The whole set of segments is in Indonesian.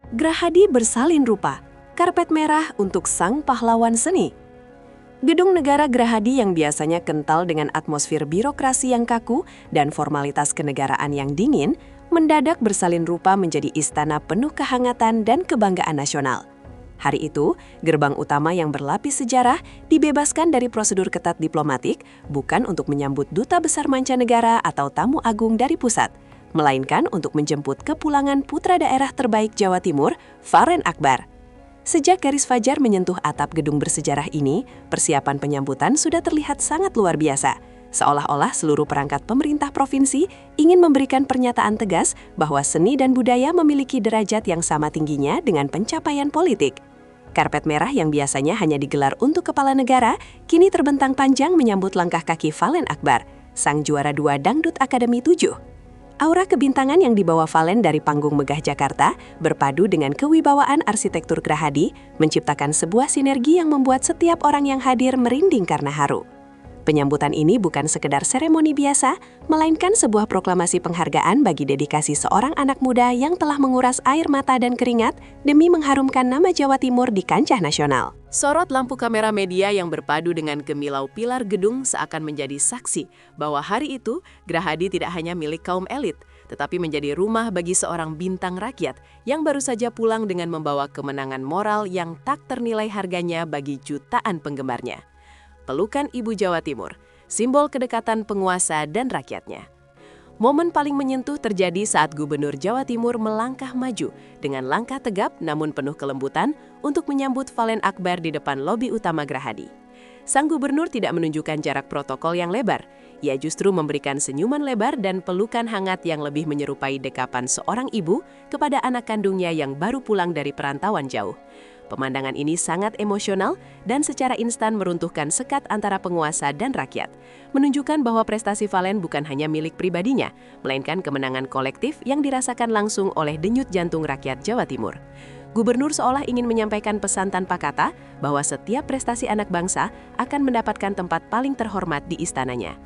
Gerahadi bersalin rupa, karpet merah untuk sang pahlawan seni. Gedung negara Gerahadi yang biasanya kental dengan atmosfer birokrasi yang kaku dan formalitas kenegaraan yang dingin, mendadak bersalin rupa menjadi istana penuh kehangatan dan kebanggaan nasional. Hari itu, gerbang utama yang berlapis sejarah dibebaskan dari prosedur ketat diplomatik, bukan untuk menyambut duta besar mancanegara atau tamu agung dari pusat, melainkan untuk menjemput kepulangan putra daerah terbaik Jawa Timur, Falen Akbar. Sejak garis fajar menyentuh atap gedung bersejarah ini, persiapan penyambutan sudah terlihat sangat luar biasa. Seolah-olah seluruh perangkat pemerintah provinsi ingin memberikan pernyataan tegas bahwa seni dan budaya memiliki derajat yang sama tingginya dengan pencapaian politik. Karpet merah yang biasanya hanya digelar untuk kepala negara, kini terbentang panjang menyambut langkah kaki Falen Akbar, sang juara 2 Dangdut Akademi 7. Aura kebintangan yang dibawa Falen dari panggung megah Jakarta berpadu dengan kewibawaan arsitektur Gerahadi menciptakan sebuah sinergi yang membuat setiap orang yang hadir merinding karena haru. Penyambutan ini bukan sekedar seremoni biasa, melainkan sebuah proklamasi penghargaan bagi dedikasi seorang anak muda yang telah menguras air mata dan keringat demi mengharumkan nama Jawa Timur di kancah nasional. Sorot lampu kamera media yang berpadu dengan gemilau pilar gedung seakan menjadi saksi bahwa hari itu Gerahadi tidak hanya milik kaum elit, tetapi menjadi rumah bagi seorang bintang rakyat yang baru saja pulang dengan membawa kemenangan moral yang tak ternilai harganya bagi jutaan penggemarnya. Pelukan Ibu Jawa Timur, simbol kedekatan penguasa dan rakyatnya. Momen paling menyentuh terjadi saat Gubernur Jawa Timur melangkah maju dengan langkah tegap namun penuh kelembutan untuk menyambut Falen Akbar di depan lobi utama Gerahadi. Sang gubernur tidak menunjukkan jarak protokol yang lebar. Ia justru memberikan senyuman lebar dan pelukan hangat yang lebih menyerupai dekapan seorang ibu kepada anak kandungnya yang baru pulang dari perantauan jauh. Pemandangan ini sangat emosional dan secara instan meruntuhkan sekat antara penguasa dan rakyat, menunjukkan bahwa prestasi Falen bukan hanya milik pribadinya, melainkan kemenangan kolektif yang dirasakan langsung oleh denyut jantung rakyat Jawa Timur. Gubernur seolah ingin menyampaikan pesan tanpa kata bahwa setiap prestasi anak bangsa akan mendapatkan tempat paling terhormat di istananya.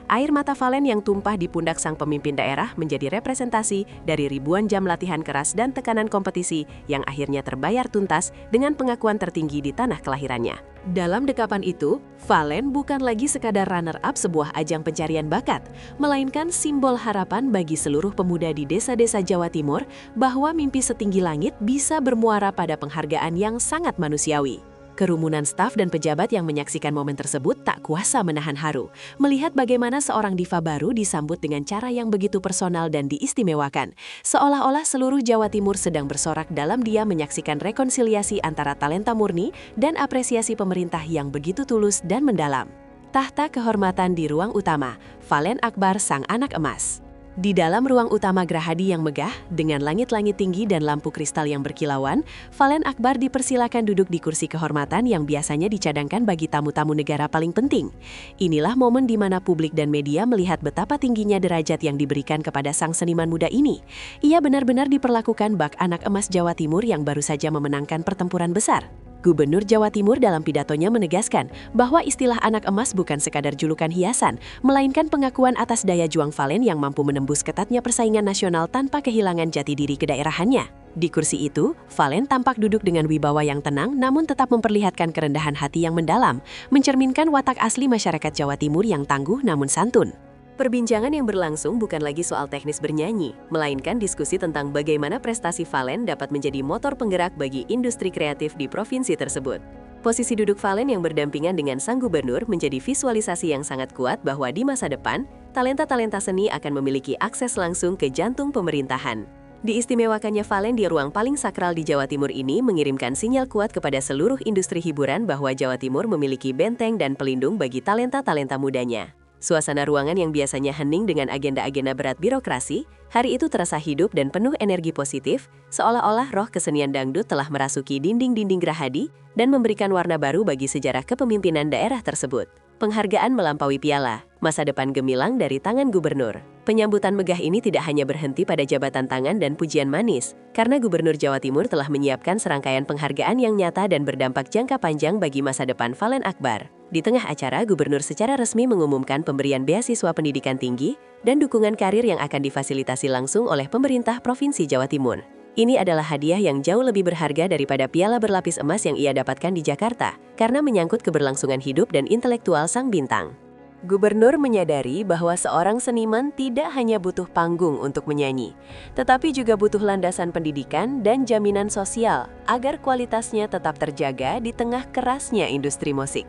Air mata Falen yang tumpah di pundak sang pemimpin daerah menjadi representasi dari ribuan jam latihan keras dan tekanan kompetisi yang akhirnya terbayar tuntas dengan pengakuan tertinggi di tanah kelahirannya. Dalam dekapan itu, Falen bukan lagi sekadar runner-up sebuah ajang pencarian bakat, melainkan simbol harapan bagi seluruh pemuda di desa-desa Jawa Timur bahwa mimpi setinggi langit bisa bermuara pada penghargaan yang sangat manusiawi. Kerumunan staf dan pejabat yang menyaksikan momen tersebut tak kuasa menahan haru, melihat bagaimana seorang diva baru disambut dengan cara yang begitu personal dan diistimewakan, seolah-olah seluruh Jawa Timur sedang bersorak dalam dia menyaksikan rekonsiliasi antara talenta murni dan apresiasi pemerintah yang begitu tulus dan mendalam. Tahta kehormatan di ruang utama, Falen Akbar sang anak emas. Di dalam ruang utama Gerahadi yang megah, dengan langit-langit tinggi dan lampu kristal yang berkilauan, Falen Akbar dipersilakan duduk di kursi kehormatan yang biasanya dicadangkan bagi tamu-tamu negara paling penting. Inilah momen di mana publik dan media melihat betapa tingginya derajat yang diberikan kepada sang seniman muda ini. Ia benar-benar diperlakukan bak anak emas Jawa Timur yang baru saja memenangkan pertempuran besar. Gubernur Jawa Timur dalam pidatonya menegaskan bahwa istilah anak emas bukan sekadar julukan hiasan, melainkan pengakuan atas daya juang Falen yang mampu menembus ketatnya persaingan nasional tanpa kehilangan jati diri kedaerahannya. Di kursi itu, Falen tampak duduk dengan wibawa yang tenang namun tetap memperlihatkan kerendahan hati yang mendalam, mencerminkan watak asli masyarakat Jawa Timur yang tangguh namun santun. Perbincangan yang berlangsung bukan lagi soal teknis bernyanyi, melainkan diskusi tentang bagaimana prestasi Falen dapat menjadi motor penggerak bagi industri kreatif di provinsi tersebut. Posisi duduk Falen yang berdampingan dengan sang gubernur menjadi visualisasi yang sangat kuat bahwa di masa depan, talenta-talenta seni akan memiliki akses langsung ke jantung pemerintahan. Diistimewakannya Falen di ruang paling sakral di Jawa Timur ini mengirimkan sinyal kuat kepada seluruh industri hiburan bahwa Jawa Timur memiliki benteng dan pelindung bagi talenta-talenta mudanya. Suasana ruangan yang biasanya hening dengan agenda-agenda berat birokrasi, hari itu terasa hidup dan penuh energi positif, seolah-olah roh kesenian dangdut telah merasuki dinding-dinding Gerahadi dan memberikan warna baru bagi sejarah kepemimpinan daerah tersebut. Penghargaan melampaui piala, masa depan gemilang dari tangan gubernur. Penyambutan megah ini tidak hanya berhenti pada jabatan tangan dan pujian manis, karena Gubernur Jawa Timur telah menyiapkan serangkaian penghargaan yang nyata dan berdampak jangka panjang bagi masa depan Falen Akbar. Di tengah acara, Gubernur secara resmi mengumumkan pemberian beasiswa pendidikan tinggi dan dukungan karir yang akan difasilitasi langsung oleh pemerintah Provinsi Jawa Timur. Ini adalah hadiah yang jauh lebih berharga daripada piala berlapis emas yang ia dapatkan di Jakarta, karena menyangkut keberlangsungan hidup dan intelektual sang bintang. Gubernur menyadari bahwa seorang seniman tidak hanya butuh panggung untuk menyanyi, tetapi juga butuh landasan pendidikan dan jaminan sosial agar kualitasnya tetap terjaga di tengah kerasnya industri musik.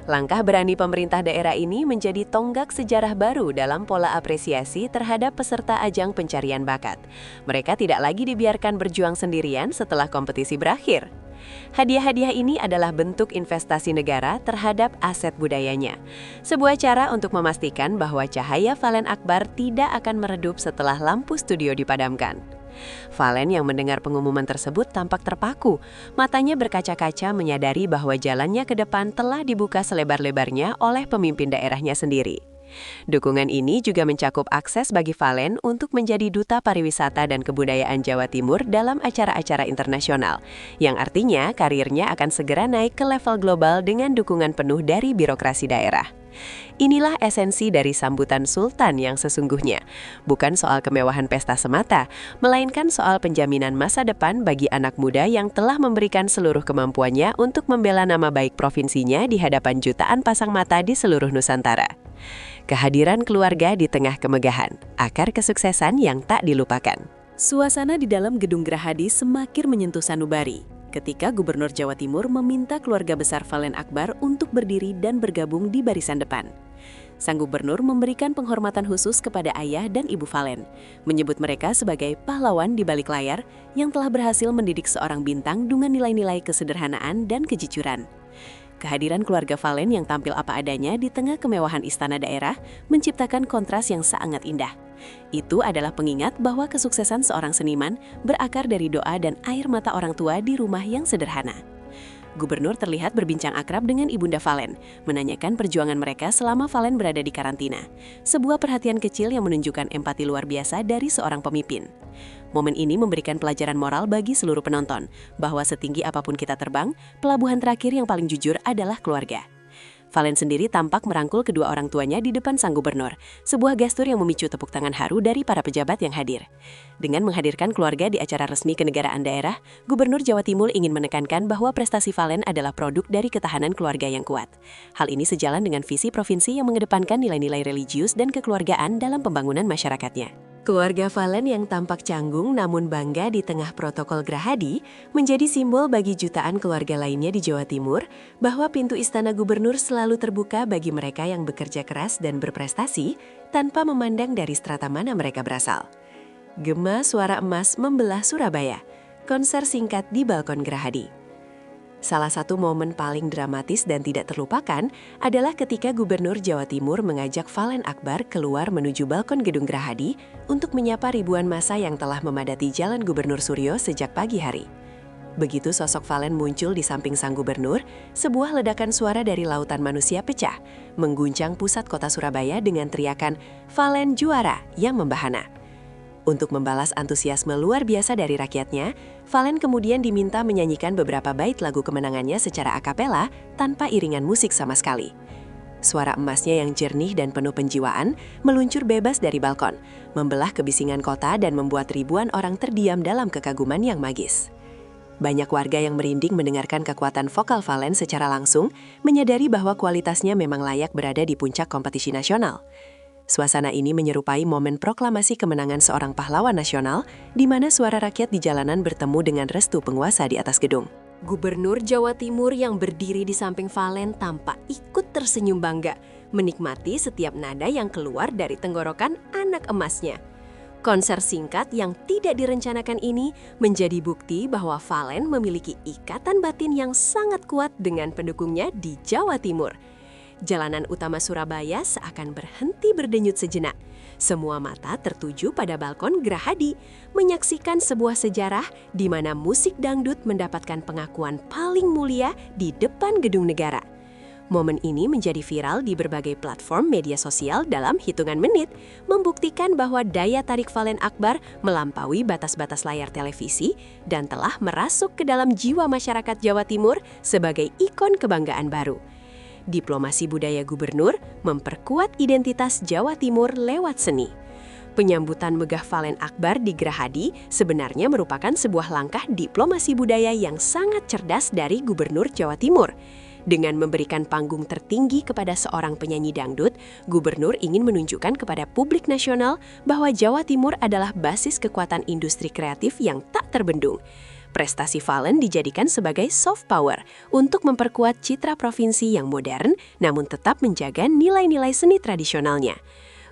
Langkah berani pemerintah daerah ini menjadi tonggak sejarah baru dalam pola apresiasi terhadap peserta ajang pencarian bakat. Mereka tidak lagi dibiarkan berjuang sendirian setelah kompetisi berakhir. Hadiah-hadiah ini adalah bentuk investasi negara terhadap aset budayanya. Sebuah cara untuk memastikan bahwa cahaya Valen Akbar tidak akan meredup setelah lampu studio dipadamkan. Valen yang mendengar pengumuman tersebut tampak terpaku. Matanya berkaca-kaca menyadari bahwa jalannya ke depan telah dibuka selebar-lebarnya oleh pemimpin daerahnya sendiri. Dukungan ini juga mencakup akses bagi Valen untuk menjadi duta pariwisata dan kebudayaan Jawa Timur dalam acara-acara internasional, yang artinya karirnya akan segera naik ke level global dengan dukungan penuh dari birokrasi daerah. Inilah esensi dari sambutan Sultan yang sesungguhnya, bukan soal kemewahan pesta semata, melainkan soal penjaminan masa depan bagi anak muda yang telah memberikan seluruh kemampuannya untuk membela nama baik provinsinya di hadapan jutaan pasang mata di seluruh Nusantara. Kehadiran keluarga di tengah kemegahan, akar kesuksesan yang tak dilupakan. Suasana di dalam gedung Gerahadi semakin menyentuh sanubari ketika Gubernur Jawa Timur meminta keluarga besar Valen Akbar untuk berdiri dan bergabung di barisan depan. Sang gubernur memberikan penghormatan khusus kepada ayah dan ibu Valen, menyebut mereka sebagai pahlawan di balik layar yang telah berhasil mendidik seorang bintang dengan nilai-nilai kesederhanaan dan kejujuran. Kehadiran keluarga Valen yang tampil apa adanya di tengah kemewahan istana daerah menciptakan kontras yang sangat indah. Itu adalah pengingat bahwa kesuksesan seorang seniman berakar dari doa dan air mata orang tua di rumah yang sederhana. Gubernur terlihat berbincang akrab dengan Ibunda Valen, menanyakan perjuangan mereka selama Valen berada di karantina. Sebuah perhatian kecil yang menunjukkan empati luar biasa dari seorang pemimpin. Momen ini memberikan pelajaran moral bagi seluruh penonton, bahwa setinggi apapun kita terbang, pelabuhan terakhir yang paling jujur adalah keluarga. Valen sendiri tampak merangkul kedua orang tuanya di depan sang gubernur, sebuah gestur yang memicu tepuk tangan haru dari para pejabat yang hadir. Dengan menghadirkan keluarga di acara resmi kenegaraan daerah, Gubernur Jawa Timur ingin menekankan bahwa prestasi Valen adalah produk dari ketahanan keluarga yang kuat. Hal ini sejalan dengan visi provinsi yang mengedepankan nilai-nilai religius dan kekeluargaan dalam pembangunan masyarakatnya. Keluarga Valen yang tampak canggung namun bangga di tengah protokol Gerahadi menjadi simbol bagi jutaan keluarga lainnya di Jawa Timur bahwa pintu istana gubernur selalu terbuka bagi mereka yang bekerja keras dan berprestasi tanpa memandang dari strata mana mereka berasal. Gema suara emas membelah Surabaya, konser singkat di balkon Gerahadi. Salah satu momen paling dramatis dan tidak terlupakan adalah ketika Gubernur Jawa Timur mengajak Valen Akbar keluar menuju balkon gedung Gerahadi untuk menyapa ribuan massa yang telah memadati Jalan Gubernur Suryo sejak pagi hari. Begitu sosok Valen muncul di samping sang gubernur, sebuah ledakan suara dari lautan manusia pecah, mengguncang pusat kota Surabaya dengan teriakan "Valen juara" yang membahana. Untuk membalas antusiasme luar biasa dari rakyatnya, Valen kemudian diminta menyanyikan beberapa bait lagu kemenangannya secara akapela tanpa iringan musik sama sekali. Suara emasnya yang jernih dan penuh penjiwaan meluncur bebas dari balkon, membelah kebisingan kota dan membuat ribuan orang terdiam dalam kekaguman yang magis. Banyak warga yang merinding mendengarkan kekuatan vokal Valen secara langsung, menyadari bahwa kualitasnya memang layak berada di puncak kompetisi nasional. Suasana ini menyerupai momen proklamasi kemenangan seorang pahlawan nasional, di mana suara rakyat di jalanan bertemu dengan restu penguasa di atas gedung. Gubernur Jawa Timur yang berdiri di samping Valen tampak ikut tersenyum bangga, menikmati setiap nada yang keluar dari tenggorokan anak emasnya. Konser singkat yang tidak direncanakan ini menjadi bukti bahwa Valen memiliki ikatan batin yang sangat kuat dengan pendukungnya di Jawa Timur. Jalanan utama Surabaya seakan berhenti berdenyut sejenak. Semua mata tertuju pada balkon Gerahadi, menyaksikan sebuah sejarah di mana musik dangdut mendapatkan pengakuan paling mulia di depan gedung negara. Momen ini menjadi viral di berbagai platform media sosial dalam hitungan menit, membuktikan bahwa daya tarik Valen Akbar melampaui batas-batas layar televisi dan telah merasuk ke dalam jiwa masyarakat Jawa Timur sebagai ikon kebanggaan baru. Diplomasi budaya gubernur memperkuat identitas Jawa Timur lewat seni. Penyambutan megah Valen Akbar di Gerahadi sebenarnya merupakan sebuah langkah diplomasi budaya yang sangat cerdas dari Gubernur Jawa Timur. Dengan memberikan panggung tertinggi kepada seorang penyanyi dangdut, Gubernur ingin menunjukkan kepada publik nasional bahwa Jawa Timur adalah basis kekuatan industri kreatif yang tak terbendung. Prestasi Valen dijadikan sebagai soft power untuk memperkuat citra provinsi yang modern namun tetap menjaga nilai-nilai seni tradisionalnya.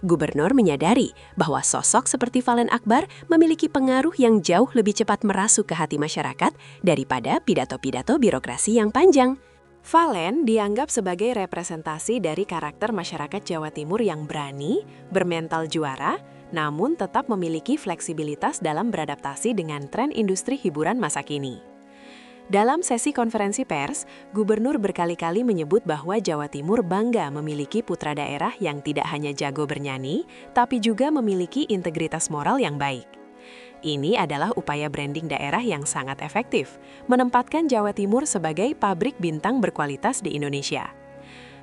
Gubernur menyadari bahwa sosok seperti Valen Akbar memiliki pengaruh yang jauh lebih cepat merasuk ke hati masyarakat daripada pidato-pidato birokrasi yang panjang. Valen dianggap sebagai representasi dari karakter masyarakat Jawa Timur yang berani, bermental juara, namun tetap memiliki fleksibilitas dalam beradaptasi dengan tren industri hiburan masa kini. Dalam sesi konferensi pers, Gubernur berkali-kali menyebut bahwa Jawa Timur bangga memiliki putra daerah yang tidak hanya jago bernyanyi, tapi juga memiliki integritas moral yang baik. Ini adalah upaya branding daerah yang sangat efektif, menempatkan Jawa Timur sebagai pabrik bintang berkualitas di Indonesia.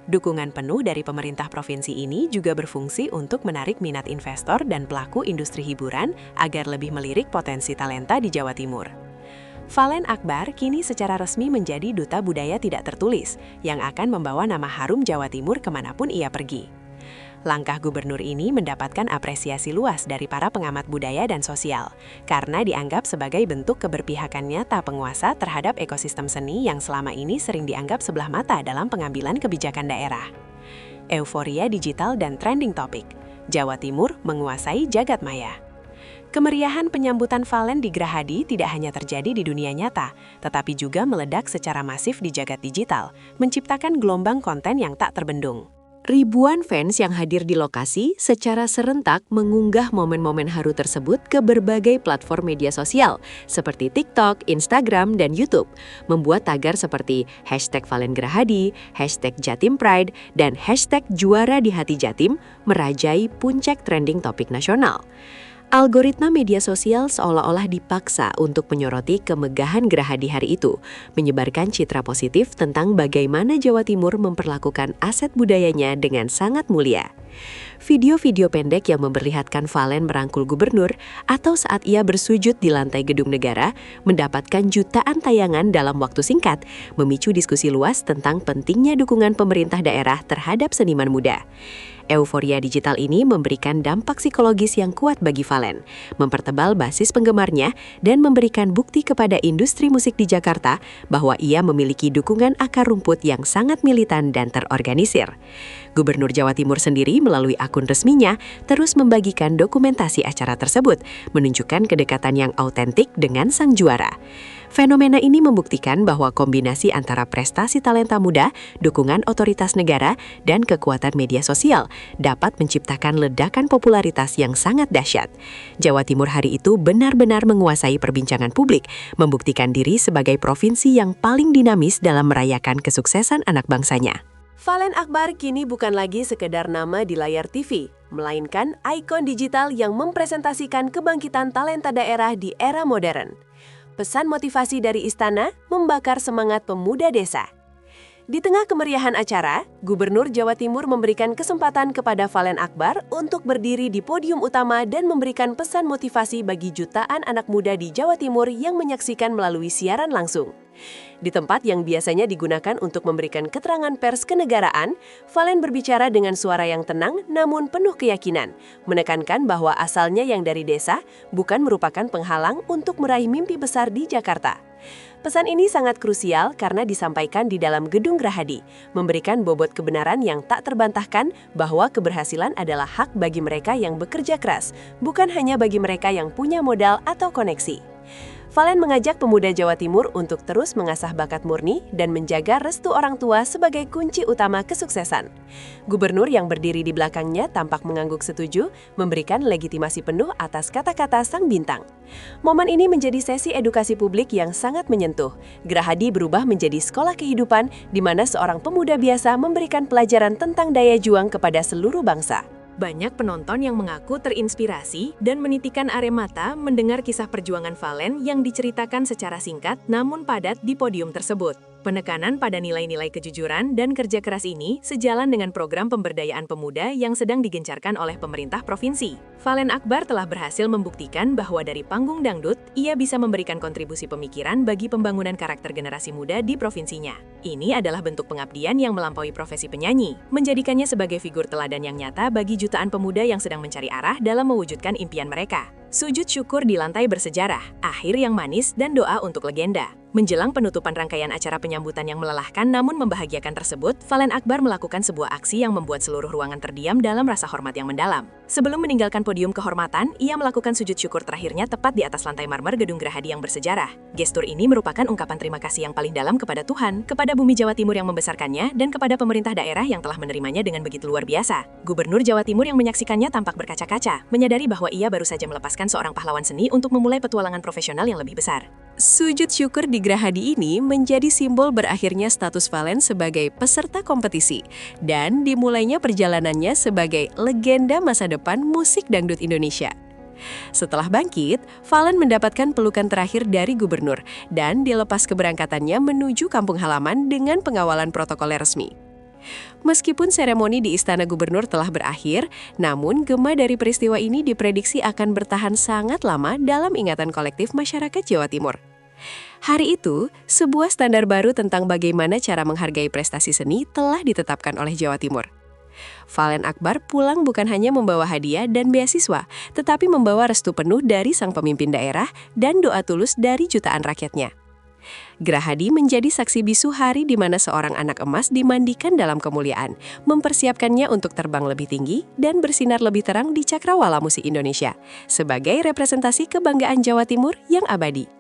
Dukungan penuh dari pemerintah provinsi ini juga berfungsi untuk menarik minat investor dan pelaku industri hiburan agar lebih melirik potensi talenta di Jawa Timur. Valen Akbar kini secara resmi menjadi duta budaya tidak tertulis yang akan membawa nama harum Jawa Timur kemanapun ia pergi. Langkah gubernur ini mendapatkan apresiasi luas dari para pengamat budaya dan sosial karena dianggap sebagai bentuk keberpihakan nyata penguasa terhadap ekosistem seni yang selama ini sering dianggap sebelah mata dalam pengambilan kebijakan daerah. Euforia digital dan trending topic. Jawa Timur menguasai jagat maya. Kemeriahan penyambutan Valen di Gerahadi tidak hanya terjadi di dunia nyata, tetapi juga meledak secara masif di jagat digital, menciptakan gelombang konten yang tak terbendung. Ribuan fans yang hadir di lokasi secara serentak mengunggah momen-momen haru tersebut ke berbagai platform media sosial, seperti TikTok, Instagram, dan YouTube, membuat tagar seperti #ValenGerahadi, #JatimPride, dan #Juara di Hati Jatim merajai puncak trending topik nasional. Algoritma media sosial seolah-olah dipaksa untuk menyoroti kemegahan Gerahadi hari itu, menyebarkan citra positif tentang bagaimana Jawa Timur memperlakukan aset budayanya dengan sangat mulia. Video-video pendek yang memperlihatkan Valen merangkul gubernur atau saat ia bersujud di lantai gedung negara mendapatkan jutaan tayangan dalam waktu singkat, memicu diskusi luas tentang pentingnya dukungan pemerintah daerah terhadap seniman muda. Euforia digital ini memberikan dampak psikologis yang kuat bagi Valen, mempertebal basis penggemarnya, dan memberikan bukti kepada industri musik di Jakarta bahwa ia memiliki dukungan akar rumput yang sangat militan dan terorganisir. Gubernur Jawa Timur sendiri melalui akun resminya terus membagikan dokumentasi acara tersebut, menunjukkan kedekatan yang autentik dengan sang juara. Fenomena ini membuktikan bahwa kombinasi antara prestasi talenta muda, dukungan otoritas negara, dan kekuatan media sosial dapat menciptakan ledakan popularitas yang sangat dahsyat. Jawa Timur hari itu benar-benar menguasai perbincangan publik, membuktikan diri sebagai provinsi yang paling dinamis dalam merayakan kesuksesan anak bangsanya. Valen Akbar kini bukan lagi sekedar nama di layar TV, melainkan ikon digital yang mempresentasikan kebangkitan talenta daerah di era modern. Pesan motivasi dari istana membakar semangat pemuda desa. Di tengah kemeriahan acara, Gubernur Jawa Timur memberikan kesempatan kepada Valen Akbar untuk berdiri di podium utama dan memberikan pesan motivasi bagi jutaan anak muda di Jawa Timur yang menyaksikan melalui siaran langsung. Di tempat yang biasanya digunakan untuk memberikan keterangan pers kenegaraan, Valen berbicara dengan suara yang tenang namun penuh keyakinan, menekankan bahwa asalnya yang dari desa bukan merupakan penghalang untuk meraih mimpi besar di Jakarta. Pesan ini sangat krusial karena disampaikan di dalam gedung Gerahadi, memberikan bobot kebenaran yang tak terbantahkan bahwa keberhasilan adalah hak bagi mereka yang bekerja keras, bukan hanya bagi mereka yang punya modal atau koneksi. Valen mengajak pemuda Jawa Timur untuk terus mengasah bakat murni dan menjaga restu orang tua sebagai kunci utama kesuksesan. Gubernur yang berdiri di belakangnya tampak mengangguk setuju, memberikan legitimasi penuh atas kata-kata sang bintang. Momen ini menjadi sesi edukasi publik yang sangat menyentuh. Gerahadi berubah menjadi sekolah kehidupan di mana seorang pemuda biasa memberikan pelajaran tentang daya juang kepada seluruh bangsa. Banyak penonton yang mengaku terinspirasi dan menitikan air mata mendengar kisah perjuangan Valen yang diceritakan secara singkat namun padat di podium tersebut. Penekanan pada nilai-nilai kejujuran dan kerja keras ini sejalan dengan program pemberdayaan pemuda yang sedang digencarkan oleh pemerintah provinsi. Valen Akbar telah berhasil membuktikan bahwa dari panggung dangdut, ia bisa memberikan kontribusi pemikiran bagi pembangunan karakter generasi muda di provinsinya. Ini adalah bentuk pengabdian yang melampaui profesi penyanyi, menjadikannya sebagai figur teladan yang nyata bagi jutaan pemuda yang sedang mencari arah dalam mewujudkan impian mereka. Sujud syukur di lantai bersejarah, akhir yang manis dan doa untuk legenda. Menjelang penutupan rangkaian acara penyambutan yang melelahkan namun membahagiakan tersebut, Valen Akbar melakukan sebuah aksi yang membuat seluruh ruangan terdiam dalam rasa hormat yang mendalam. Sebelum meninggalkan podium kehormatan, ia melakukan sujud syukur terakhirnya tepat di atas lantai marmer Gedung Gerahadi yang bersejarah. Gestur ini merupakan ungkapan terima kasih yang paling dalam kepada Tuhan, kepada bumi Jawa Timur yang membesarkannya, dan kepada pemerintah daerah yang telah menerimanya dengan begitu luar biasa. Gubernur Jawa Timur yang menyaksikannya tampak berkaca-kaca, menyadari bahwa ia baru saja melepaskan seorang pahlawan seni untuk memulai petualangan profesional yang lebih besar. Sujud syukur di Gerahadi ini menjadi simbol berakhirnya status Valen sebagai peserta kompetisi dan dimulainya perjalanannya sebagai legenda masa depan musik dangdut Indonesia. Setelah bangkit, Valen mendapatkan pelukan terakhir dari gubernur dan dilepas keberangkatannya menuju kampung halaman dengan pengawalan protokoler resmi. Meskipun seremoni di Istana Gubernur telah berakhir, namun gema dari peristiwa ini diprediksi akan bertahan sangat lama dalam ingatan kolektif masyarakat Jawa Timur. Hari itu, sebuah standar baru tentang bagaimana cara menghargai prestasi seni telah ditetapkan oleh Jawa Timur. Valen Akbar pulang bukan hanya membawa hadiah dan beasiswa, tetapi membawa restu penuh dari sang pemimpin daerah dan doa tulus dari jutaan rakyatnya. Gerahadi menjadi saksi bisu hari di mana seorang anak emas dimandikan dalam kemuliaan, mempersiapkannya untuk terbang lebih tinggi dan bersinar lebih terang di cakrawala musik Indonesia, sebagai representasi kebanggaan Jawa Timur yang abadi.